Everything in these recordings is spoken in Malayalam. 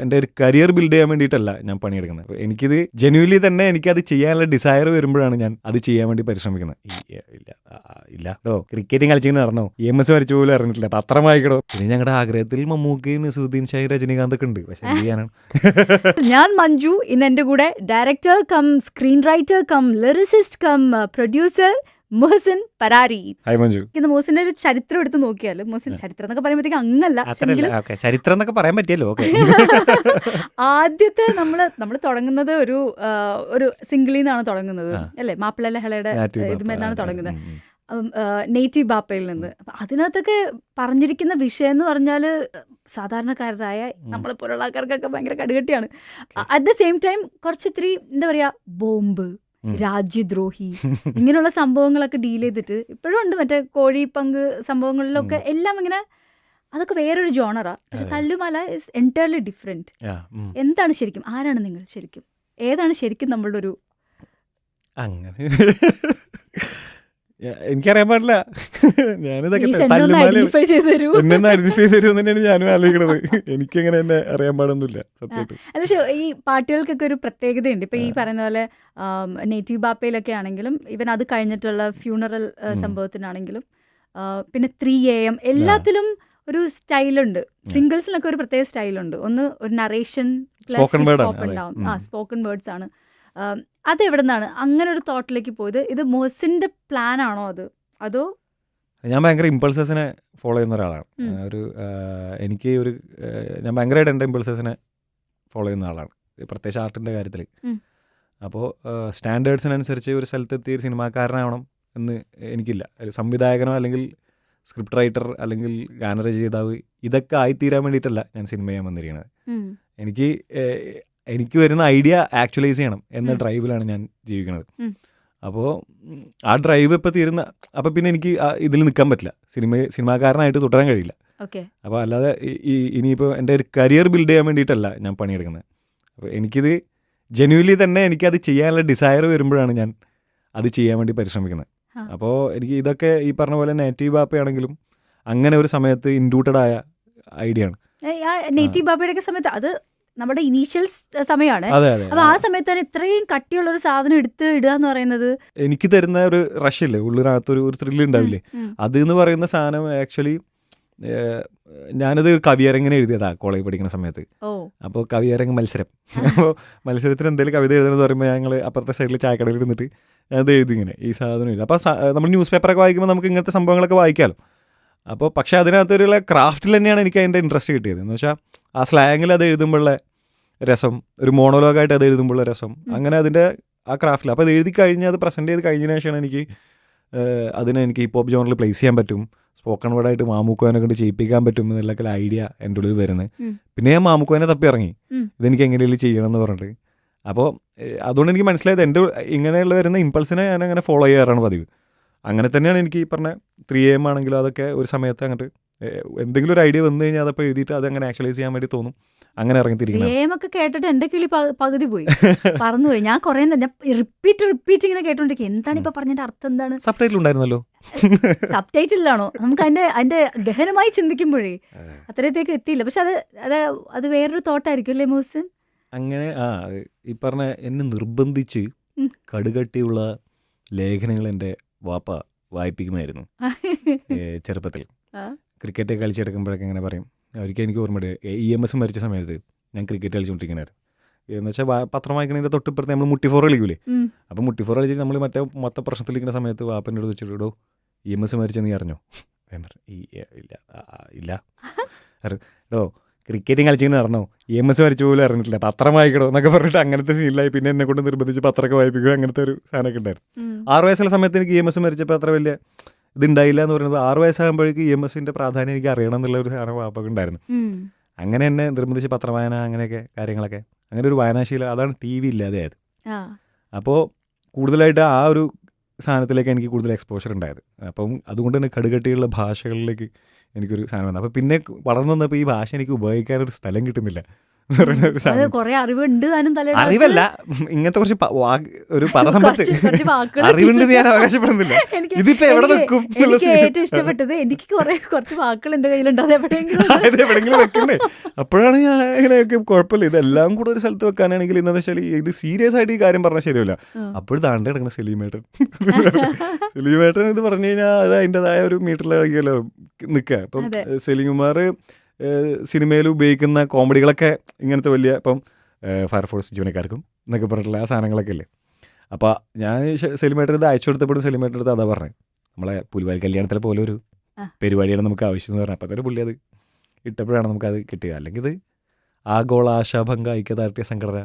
എൻ്റെ ഒരു കരിയർ ബിൽഡ് ചെയ്യാൻ വേണ്ടിയിട്ടല്ല ഞാൻ പണിയെടുക്കുന്നത്. എനിക്കിത് ജെന്യൂൻലി തന്നെ എനിക്കത് ചെയ്യാനുള്ള ഡിസയർ വരുമ്പോഴാണ് ഞാൻ അത് ചെയ്യാൻ വേണ്ടി പരിശ്രമിക്കുന്നത്. ഇല്ല ക്രിക്കറ്റിംഗ് കളിച്ചിങ്ങനെ നടന്നോ, EMS വരച്ചു പോലും അറിഞ്ഞിട്ടില്ല, പത്രം വായിക്കണോ. പിന്നെ ഞങ്ങളുടെ ആഗ്രഹത്തിൽ മമ്മൂക്കയും നസീറുദ്ദീൻ ഷായും രജനീകാന്ത് ഒക്കെ ഉണ്ട്. പക്ഷെ എന്ത് ചെയ്യാനാണ്. ഞാൻ മഞ്ജു, ഇന്ന് എൻ്റെ കൂടെ director cum screen writer cum lyricist cum producer Muhsin Parari. Hi Manju. ഇന്ന് മുഹസിന്റെ ഒരു ചരിത്രം എടുത്ത് നോക്കിയാൽ, മുഹസിൻ ചരിത്രം എന്നൊക്കെ പറയുമ്പോഴത്തേക്ക് അങ്ങല്ല, ചരിത്രം എന്നൊക്കെ പറയാൻ പറ്റിയല്ലോ. ആദ്യത്തെ നമ്മള് തുടങ്ങുന്നത് ഒരു സിംഗിളിൽ നിന്നാണ് തുടങ്ങുന്നത് അല്ലേ, മാപ്പിള ലഹളയുടെ ഇതുമെന്നാണ് തുടങ്ങുന്നത്, നേറ്റീവ് ബാപ്പയിൽ നിന്ന്. അപ്പൊ അതിനകത്തൊക്കെ പറഞ്ഞിരിക്കുന്ന വിഷയം എന്ന് പറഞ്ഞാല് സാധാരണക്കാരായ നമ്മളെ പോലുള്ള ആൾക്കാർക്കൊക്കെ ഭയങ്കര കടുകട്ടിയാണ്. അറ്റ് ദ സെയിം ടൈം കുറച്ചിത്തിരി എന്താ പറയാ, ബോംബ്, രാജ്യദ്രോഹി, ഇങ്ങനെയുള്ള സംഭവങ്ങളൊക്കെ ഡീൽ ചെയ്തിട്ട് ഇപ്പോഴും ഉണ്ട്. മറ്റേ കോഴിപ്പങ്ക് സംഭവങ്ങളിലൊക്കെ എല്ലാം ഇങ്ങനെ, അതൊക്കെ വേറൊരു ജോണറാ. പക്ഷെ തല്ലുമാല ഇസ് എൻറ്റയർലി ഡിഫറെന്റ്. എന്താണ് ശരിക്കും, ആരാണ് നിങ്ങൾ ശരിക്കും, ഏതാണ് ശരിക്കും നമ്മളുടെ ഒരു അങ്ങനെ എനിക്കറിയാൻ പാടില്ല. ഞാനിതൊക്കെ ഐഡന്റിഫൈ ചെയ്ത് തരൂ, എന്നെ ഐഡന്റിഫൈ തരുമെന്ന് തന്നെയാണ് ഞാനും ആലോചിക്കണത്. എനിക്കങ്ങനെ എന്നെ അറിയാൻ പാടൊന്നുമില്ല സത്യമായിട്ട്. അല്ല, പക്ഷേ ഈ പാട്ടുകൾക്കൊക്കെ ഒരു പ്രത്യേകതയുണ്ട്. ഇപ്പൊ ഈ പറയുന്ന പോലെ നേറ്റീവ് ബാപ്പയിലൊക്കെ ആണെങ്കിലും, ഇവൻ അത് കഴിഞ്ഞിട്ടുള്ള ഫ്യൂണറൽ സംഭവത്തിനാണെങ്കിലും, പിന്നെ 3 AM എല്ലാത്തിലും ഒരു സ്റ്റൈലുണ്ട്. സിംഗിൾസിനൊക്കെ ഒരു പ്രത്യേക സ്റ്റൈലുണ്ട്. ഒന്ന് ഒരു നറേഷൻ പ്ലസ് ഉണ്ടാവും, സ്പോക്കൺ വേർഡ്സ് ആണ്. അതെവിടെ നിന്നാണ് അങ്ങനെ ഒരു തോട്ടിലേക്ക് പോയത്? ഇത് മുഹസിന്റെ പ്ലാൻ ആണോ അതോ? ഞാൻ ഭയങ്കര ഇമ്പൾസസിനെ ഫോളോ ചെയ്യുന്ന ഒരാളാണ്. ഞാൻ ഭയങ്കരമായിട്ട് എൻ്റെ ഇമ്പൾസസിനെ ഫോളോ ചെയ്യുന്ന ആളാണ്, പ്രത്യേകിച്ച് ആർട്ടിൻ്റെ കാര്യത്തിൽ. അപ്പോൾ സ്റ്റാൻഡേർഡ്സിനനുസരിച്ച് ഒരു സ്ഥലത്തെത്തിയ ഒരു സിനിമാക്കാരനാവണം എന്ന് എനിക്കില്ല. സംവിധായകനോ അല്ലെങ്കിൽ സ്ക്രിപ്റ്റ് റൈറ്റർ അല്ലെങ്കിൽ ഗാനരചയിതാവ് ഇതൊക്കെ ആയിത്തീരാൻ വേണ്ടിയിട്ടല്ല ഞാൻ സിനിമ ചെയ്യാൻ വന്നിരിക്കുന്നത്. എനിക്ക് വരുന്ന ഐഡിയ ആക്ച്വലൈസ് ചെയ്യണം എന്ന ഡ്രൈവിലാണ് ഞാൻ ജീവിക്കുന്നത്. അപ്പോൾ ആ ഡ്രൈവ് ഇപ്പോൾ തീരുന്ന, അപ്പോൾ പിന്നെ എനിക്ക് ഇതിൽ നിൽക്കാൻ പറ്റില്ല, സിനിമാക്കാരനായിട്ട് തുടരാൻ കഴിയില്ല. അപ്പോൾ അല്ലാതെ ഇനിയിപ്പോൾ എൻ്റെ ഒരു കരിയർ ബിൽഡ് ചെയ്യാൻ വേണ്ടിയിട്ടല്ല ഞാൻ പണിയെടുക്കുന്നത്. അപ്പോൾ എനിക്കിത് ജെന്യൂൻലി തന്നെ എനിക്കത് ചെയ്യാനുള്ള ഡിസയർ വരുമ്പോഴാണ് ഞാൻ അത് ചെയ്യാൻ വേണ്ടി പരിശ്രമിക്കുന്നത്. അപ്പോൾ എനിക്ക് ഇതൊക്കെ ഈ പറഞ്ഞ പോലെ നേറ്റീവ് ബാപ്പയാണെങ്കിലും അങ്ങനെ ഒരു സമയത്ത് ഇൻഡ്യൂട്ടഡ് ആയ ഐഡിയ ആണ്. നേറ്റീവ് ബാപ്പയുടെ സമയത്ത് അത് നമ്മുടെ ഇനീഷ്യൽ സമയമാണ്. അപ്പൊ ആ സമയത്ത് തന്നെ ഇത്രയും കട്ടിയുള്ള ഒരു സാധനം എടുത്ത് ഇടുക എന്ന് പറയുന്നത് എനിക്ക് തരുന്ന ഒരു റഷ് ഇല്ലേ, ഉള്ളിനകത്തൊരു ത്രില്ല് ഉണ്ടാവില്ലേ, അത് എന്ന് പറയുന്ന സാധനം ആക്ച്വലി ഞാനത് കവിയരങ്ങനെ എഴുതിയതാ കോളേജ് പഠിക്കുന്ന സമയത്ത്. അപ്പോൾ കവിയരങ്ങ് മത്സരം, അപ്പോൾ മത്സരത്തിന് എന്തെങ്കിലും കവിത എഴുതണമെന്ന് പറയുമ്പോൾ ഞങ്ങൾ അപ്പുറത്തെ സൈഡിൽ ചായക്കടയിൽ നിന്നിട്ട് അത് എഴുതി ഇങ്ങനെ ഈ സാധനം എഴുതി. അപ്പോൾ നമ്മൾ ന്യൂസ് പേപ്പറൊക്കെ വായിക്കുമ്പോൾ നമുക്ക് ഇങ്ങനത്തെ സംഭവങ്ങളൊക്കെ വായിക്കാമല്ലോ. അപ്പോൾ പക്ഷേ അതിനകത്തൊരു ക്രാഫ്റ്റിൽ തന്നെയാണ് എനിക്ക് അതിൻ്റെ ഇൻട്രസ്റ്റ് കിട്ടിയത്. എന്ന് വെച്ചാൽ ആ സ്ലാങ്ങിൽ അത് എഴുതുമ്പോഴുള്ള രസം, ഒരു മോണോലോഗായിട്ട് അത് എഴുതുമ്പോഴുള്ള രസം, അങ്ങനെ അതിൻ്റെ ആ ക്രാഫ്റ്റിൽ. അപ്പോൾ അത് എഴുതി കഴിഞ്ഞ് അത് പ്രസൻറ്റ് ചെയ്ത് കഴിഞ്ഞതിന് ശേഷമാണ് എനിക്ക് ഹിപ്പ് ഹോപ്പ് ജോണറിൽ പ്ലേസ് ചെയ്യാൻ പറ്റും, സ്പോക്കൺ വേർഡായിട്ട് മാമുക്കോനെ കൊണ്ട് ചെയ്യിപ്പിക്കാൻ പറ്റും എന്നുള്ളൊക്കെ ഐഡിയ എൻ്റെ ഉള്ളിൽ വരുന്നത്. പിന്നെ ഞാൻ മാമുക്കോനെ തപ്പി ഇറങ്ങി, ഇതെനിക്ക് എങ്ങനെയെങ്കിലും ചെയ്യണം എന്ന് പറഞ്ഞിട്ട്. അപ്പോൾ അതുകൊണ്ട് എനിക്ക് മനസ്സിലായത് എൻ്റെ ഇങ്ങനെയുള്ള വരുന്ന ഇമ്പൾസിനെ ഞാൻ അങ്ങനെ ഫോളോ ചെയ്യാറാണ് പതിവ്. അങ്ങനെ തന്നെയാണ് എനിക്ക് ഈ പറഞ്ഞ 3 AM ആണെങ്കിലും അതൊക്കെ ഒരു സമയത്ത് അങ്ങോട്ട് എന്തെങ്കിലും ഒരു ഐഡിയ വന്നു കഴിഞ്ഞാൽ അതപ്പോൾ എഴുതിയിട്ട് അതങ്ങനെ ആക്ച്വലൈസ് ചെയ്യാൻ വേണ്ടി തോന്നും, അങ്ങനെ ഇറങ്ങിത്തിരിക്കുന്നത്. കേട്ടിട്ട് എന്റെ കിളി പകുതി പോയി, പറന്നുപോയി. ഞാൻ കുറെ റിപ്പീറ്റ് ഇങ്ങനെ കേട്ടോണ്ടിരിക്കും, എന്താണ് ഇപ്പൊ പറഞ്ഞതിന്റെ അർത്ഥം, എന്താണ്? സബ് ടൈറ്റിൽ ഉണ്ടായിരുന്നല്ലോ. സബ് ടൈറ്റിലാണോ? നമുക്ക് അതിന്റെ ഗഹനമായി ചിന്തിക്കുമ്പോഴേ അത്രയത്തേക്ക് എത്തിയില്ല. പക്ഷെ അത് വേറൊരു തോട്ടായിരിക്കും അല്ലേ മുഹസിൻ? അങ്ങനെ ഈ പറഞ്ഞ എന്നെ നിർബന്ധിച്ച് കടുകട്ടിയുള്ള ലേഖനങ്ങൾ എൻ്റെ വാപ്പ വായിപ്പിക്കുമായിരുന്നു ചെറുപ്പത്തിൽ. ക്രിക്കറ്റ് കളിച്ചെടുക്കുമ്പോഴൊക്കെ ഇങ്ങനെ പറയും. ഒരിക്കൽ എനിക്ക് ഓർമ്മയുണ്ട്, EMS മരിച്ച സമയത്ത് ഞാൻ ക്രിക്കറ്റ് കളിച്ചുകൊണ്ടിരിക്കണായിരുന്നു. എന്ന് വെച്ചാൽ പത്രം വായിക്കണതിൻ്റെ തൊട്ടിപ്പുറത്ത് നമ്മൾ മുട്ടിഫോർ കളിക്കൂലേ, അപ്പോൾ മുട്ടിഫോർ കളിച്ച് നമ്മൾ മൊത്ത പ്രശ്നത്തിലിരിക്കുന്ന സമയത്ത് വാപ്പൻ്റെ അടുത്ത് വെച്ചിട്ടോ EMS മരിച്ച നീ അറിഞ്ഞോ? ഇല്ല എടോ ക്രിക്കറ്റിംഗ് കളിച്ചിങ്ങനെ നടന്നോ, EMS മരിച്ച പോലും അറിഞ്ഞിട്ടില്ല, പത്രം വായിക്കണോ എന്നൊക്കെ പറഞ്ഞിട്ട് അങ്ങനത്തെ സീനിലായി. പിന്നെ എന്നെ കൊണ്ട് നിർബന്ധിച്ച് പത്രമൊക്കെ വായിപ്പിക്കുക, അങ്ങനത്തെ ഒരു സാധനമൊക്കെ ഉണ്ടായിരുന്നു. 6 വയസ്സുള്ള സമയത്ത് എനിക്ക് EMS മരിച്ചപ്പോൾ അത്ര വലിയ ഇതുണ്ടായില്ല എന്ന് പറയുന്നത്. 6 വയസ്സാകുമ്പോഴേക്ക് EMSന്റെ പ്രാധാന്യം എനിക്ക് അറിയണം എന്നുള്ള ഒരു സാധനം വാപ്പൊക്കെ ഉണ്ടായിരുന്നു. അങ്ങനെ എന്നെ നിർബന്ധിച്ച് പത്രവായന അങ്ങനെയൊക്കെ കാര്യങ്ങളൊക്കെ, അങ്ങനെ ഒരു വായനാശീലം, അതാണ് TV ഇല്ലാതെ ആയത്. അപ്പോൾ കൂടുതലായിട്ട് ആ ഒരു സാധനത്തിലേക്ക് എനിക്ക് കൂടുതൽ എക്സ്പോഷർ ഉണ്ടായത്. അപ്പം അതുകൊണ്ട് തന്നെ കടുകട്ടിയുള്ള ഭാഷകളിലേക്ക് എനിക്കൊരു സാധനം വന്നു. അപ്പോൾ പിന്നെ വളർന്നു വന്നപ്പോൾ ഈ ഭാഷ എനിക്ക് ഉപയോഗിക്കാനൊരു സ്ഥലം കിട്ടുന്നില്ല. എന്ന് പറയുന്ന ഒരു സാധനം. കുറെ അറിവുണ്ട് താനും തലയുടെ അറിവല്ല, ഇങ്ങനത്തെ കുറച്ച് ഒരു പദസമ്പത്ത് അറിവുണ്ട് ഞാൻ അവകാശപ്പെടുന്നില്ല. ഇതിപ്പോ എവിടെ വെക്കും? എനിക്ക് ഏറ്റവും ഇഷ്ടപ്പെട്ടത് എനിക്ക് കുറച്ച് വാക്കുകൾ എന്റെ കയ്യിലുണ്ട്, അത് എവിടെയെങ്കിലും വെക്കണ്ടേ. അപ്പോഴാണ് ഞാൻ ഇങ്ങനെയൊക്കെ കുഴപ്പമില്ല, ഇതെല്ലാം കൂടെ ഒരു സ്ഥലത്ത് വെക്കാനാണെങ്കിൽ എന്താ വെച്ചാൽ ഇത് സീരിയസ് ആയിട്ട് ഈ കാര്യം പറഞ്ഞാൽ ശരിയല്ല. അപ്പോൾ താണ്ടെ കിടക്കുന്ന സലീമേട്ടൻ ഇത് പറഞ്ഞു കഴിഞ്ഞാൽ അത് അതിൻ്റെതായ ഒരു മീറ്ററിലോ നിൽക്കുക. ഇപ്പം സലീംകുമാർ സിനിമയിൽ ഉപയോഗിക്കുന്ന കോമഡികളൊക്കെ ഇങ്ങനത്തെ വലിയ ഇപ്പം ഫയർഫോഴ്സ് ജീവനക്കാർക്കും എന്നൊക്കെ പറഞ്ഞിട്ടുള്ള ആ സാധനങ്ങളൊക്കെ ഇല്ലേ. അപ്പോൾ ഞാൻ സലീമേട്ടൻ ഇത് അയച്ചു കൊടുത്തപ്പോഴും സലീമേട്ടൻ അടുത്ത് അതാ പറഞ്ഞത്, നമ്മളെ പുലിവാൽ കല്യാണത്തിലെ പോലെ ഒരു പരിപാടിയാണ് നമുക്ക് ആവശ്യം എന്ന് പറഞ്ഞത്. അപ്പോൾ അതൊരു പുള്ളി അത് ഇട്ടപ്പോഴാണ് നമുക്കത് കിട്ടുക. അല്ലെങ്കിൽ ഇത് ആഗോള ആശാഭംഗ ഐക്യദാർഢ്യ സംഘടന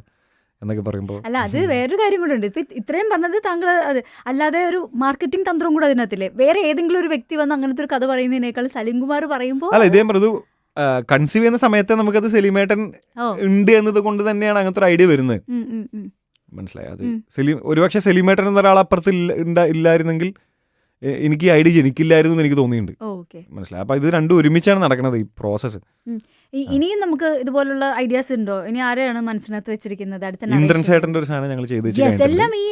എന്നൊക്കെ പറയുമ്പോൾ അല്ല, അത് വേറൊരു കാര്യം കൂടെ ഉണ്ട്. ഇപ്പം ഇത്രയും പറഞ്ഞത് താങ്കൾ അത് അല്ലാതെ ഒരു മാർക്കറ്റിംഗ് തന്ത്രവും കൂടെ അതിനകത്തില്ലേ. വേറെ ഏതെങ്കിലും ഒരു വ്യക്തി വന്ന് അങ്ങനത്തെ ഒരു കഥ പറയുന്നതിനേക്കാൾ സലീംകുമാർ പറയുമ്പോൾ അല്ല, ഇതേ പറഞ്ഞു കൺസീവ് ചെയ്യുന്ന സമയത്ത് നമുക്കത് സലീമേട്ടൻ ഉണ്ട് എന്നത് കൊണ്ട് തന്നെയാണ് അങ്ങനത്തെ ഒരു ഐഡിയ വരുന്നത്. മനസ്സിലായി. അത് ഒരുപക്ഷെ സലീമേട്ടൻ എന്ന ഒരാൾ അപ്പുറത്ത് ഇല്ലായിരുന്നെങ്കിൽ എനിക്ക് ഈ ഐഡിയ ജനിക്കില്ലായിരുന്നു എന്ന് എനിക്ക് തോന്നിയിട്ടുണ്ട്. മനസ്സിലായി. അപ്പൊ ഇത് രണ്ടും ഒരുമിച്ചാണ് നടക്കുന്നത് ഈ പ്രോസസ്സ്. ഇനിയും നമുക്ക് ഇതുപോലുള്ള ഐഡിയാസ് ഉണ്ടോ? ഇനി ആരെയാണ് മനസ്സിനകത്ത് വെച്ചിരിക്കുന്നത്? ഇന്ദ്രൻ ചേട്ടന്റെ ഒരു സാധനം ഞങ്ങൾ ചെയ്ത് എല്ലാം ഈ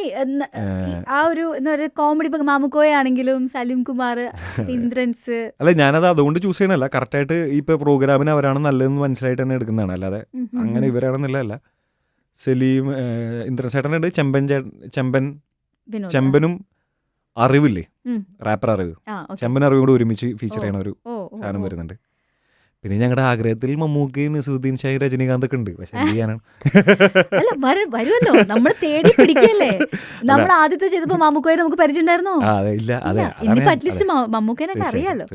ആ ഒരു എന്താ പറയുക കോമഡി, മാമുക്കോയ ആണെങ്കിലും സലീം കുമാർ, ഇന്ദ്രൻസ്. അല്ല, ഞാനത് അതുകൊണ്ട് ചൂസ് ചെയ്യണല്ല, കറക്റ്റായിട്ട് ഇപ്പൊ പ്രോഗ്രാമിന് അവരാണ് നല്ലതെന്ന് മനസ്സിലായിട്ട് തന്നെ എടുക്കുന്നതാണ്. അല്ലാതെ അങ്ങനെ ഇവരാണെന്നുള്ളതല്ല. സലീം, ഇന്ദ്രൻ ചേട്ടനുണ്ട്, ചെമ്പനും അറിവില്ലേ, റാപ്പർ അറിവ്, ചെമ്പൻ അറിവ് കൂടെ ഒരുമിച്ച് ഫീച്ചർ ചെയ്യണ ഒരു സാധനം വരുന്നുണ്ട്. പിന്നെ ഞങ്ങളുടെ ആഗ്രഹത്തിൽ മമ്മൂക്കയും നസീറുദ്ദീൻ ഷാഹി, രജനീകാന്ത് ഒക്കെ ഉണ്ട്. പക്ഷെ എന്ത് ചെയ്യാനാണ്, വരുമല്ലോ, നമ്മൾ തേടി പിടിക്കല്ലേ. നമ്മൾ ആദ്യത്തെ ചെയ്തപ്പോ മമ്മൂക്കയെ നമുക്ക് പരിചയമുണ്ടായിരുന്നോ? ഇനിയിപ്പോ അറ്റ്ലീസ്റ്റ് മമ്മൂക്കനൊക്കെ അറിയാലോ.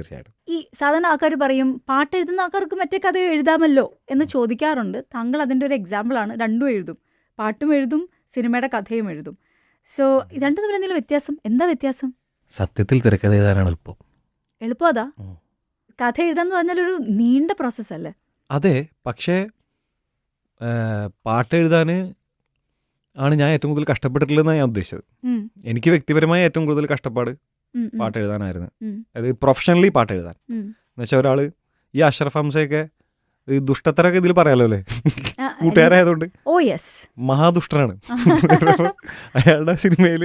ഈ സാധാരണ ആൾക്കാർ പറയും പാട്ട് എഴുതുന്ന ആൾക്കാർക്ക് മറ്റേ കഥ എഴുതാമല്ലോ എന്ന് ചോദിക്കാറുണ്ട്. താങ്കൾ അതിന്റെ ഒരു എക്സാമ്പിൾ ആണ്. രണ്ടും എഴുതും, പാട്ടും എഴുതും, സിനിമയുടെ കഥയും എഴുതും. സോ രണ്ടു തമ്മിൽ എന്തെങ്കിലും വ്യത്യാസം? എന്താ വ്യത്യാസം? സത്യത്തിൽ തിരക്കഥ എഴുതാനാണ് എളുപ്പം. എളുപ്പം അതാ. കഥ എഴുതാന്ന് പറഞ്ഞാൽ ഒരു നീണ്ട പ്രോസസ് അല്ലേ? അതെ, പക്ഷേ പാട്ട് എഴുതാൻ ആണ് ഞാൻ ഏറ്റവും കൂടുതൽ കഷ്ടപ്പെട്ടിട്ടുള്ളതെന്നാണ് ഞാൻ ഉദ്ദേശിച്ചത്. എനിക്ക് വ്യക്തിപരമായി ഏറ്റവും കൂടുതൽ കഷ്ടപ്പാട് പാട്ട് എഴുതാനായിരുന്നു. അതായത് പ്രൊഫഷണലി പാട്ട് എഴുതാൻ എന്നുവെച്ചാൽ ഒരാൾ ഈ അഷ്റഫ് ഹംസയൊക്കെ ഈ ദുഷ്ടത്തരൊക്കെ ഇതിൽ പറയാലോ അല്ലേ, കൂട്ടുകാരായതുകൊണ്ട് മഹാദുഷ്ടനാണ്. അയാളുടെ സിനിമയിൽ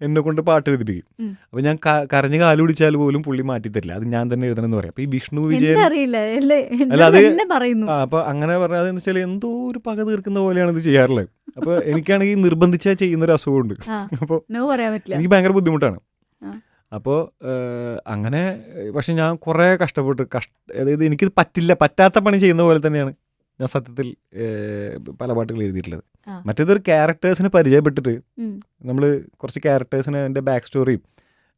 എന്നെ കൊണ്ട് പാട്ട് എഴുതിപ്പിക്കും. അപ്പൊ ഞാൻ കരഞ്ഞ് കാല് പിടിച്ചാൽ പോലും പുള്ളി മാറ്റി തരില്ല, അത് ഞാൻ തന്നെ എഴുതണം എന്ന് പറയാം. അപ്പൊ ഈ വിഷ്ണു വിജയൻ അല്ല അത് അപ്പൊ അങ്ങനെ പറയാതെന്ന് വെച്ചാൽ എന്തോ ഒരു പക തീർക്കുന്ന പോലെയാണ് ഇത് ചെയ്യാറുള്ളത്. അപ്പൊ എനിക്കാണെങ്കിൽ നിർബന്ധിച്ചാൽ ചെയ്യുന്ന ഒരു അസുഖമുണ്ട്. അപ്പോൾ എനിക്ക് ഭയങ്കര ബുദ്ധിമുട്ടാണ്. അപ്പോൾ അങ്ങനെ പക്ഷെ ഞാൻ കുറേ കഷ്ടപ്പെട്ട് അതായത് എനിക്കിത് പറ്റാത്ത പണി ചെയ്യുന്ന പോലെ തന്നെയാണ് ഞാൻ സത്യത്തിൽ പല പാട്ടുകൾ എഴുതിയിട്ടുള്ളത്. മറ്റേതൊരു ക്യാരക്ടേഴ്സിനെ പരിചയപ്പെട്ടിട്ട് നമ്മൾ കുറച്ച് ക്യാരക്ടേഴ്സിന് എൻ്റെ ബാക്ക് സ്റ്റോറിയും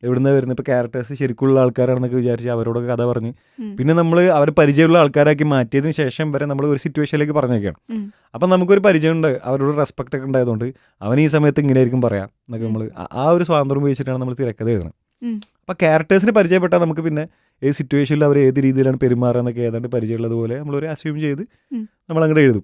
എവിടുന്ന് വരുന്നത്, ഇപ്പോൾ ക്യാരക്ടേഴ്സ് ശരിക്കുള്ള ആൾക്കാരാണെന്നൊക്കെ വിചാരിച്ച് അവരോടൊക്കെ കഥ പറഞ്ഞ് പിന്നെ നമ്മൾ അവർ പരിചയമുള്ള ആൾക്കാരാക്കി മാറ്റിയതിന് ശേഷം വരെ നമ്മൾ ഒരു സിറ്റുവേഷനിലേക്ക് പറഞ്ഞേക്കാണ്. അപ്പം നമുക്കൊരു പരിചയമുണ്ട്, അവരോട് റെസ്പെക്റ്റ് ഒക്കെ ഉണ്ടായതുകൊണ്ട് അവൻ ഈ സമയത്ത് ഇങ്ങനെ ആയിരിക്കും പറയാം എന്നൊക്കെ നമ്മൾ ആ ഒരു സ്വാതന്ത്ര്യം ഉപയോഗിച്ചിട്ടാണ് നമ്മൾ തിരക്കഥ എഴുതണം. അപ്പം ക്യാരക്ടേഴ്സിന് പരിചയപ്പെട്ടാൽ നമുക്ക് പിന്നെ ഏത് സിറ്റുവേഷനിൽ അവർ ഏത് രീതിയിലാണ് പെരുമാറുക എന്നൊക്കെ ഏതാണ്ട് പരിചയമുള്ളതുപോലെ നമ്മളൊരു അസ്യൂം ചെയ്ത് നമ്മളങ്ങോട്ട് എഴുതും.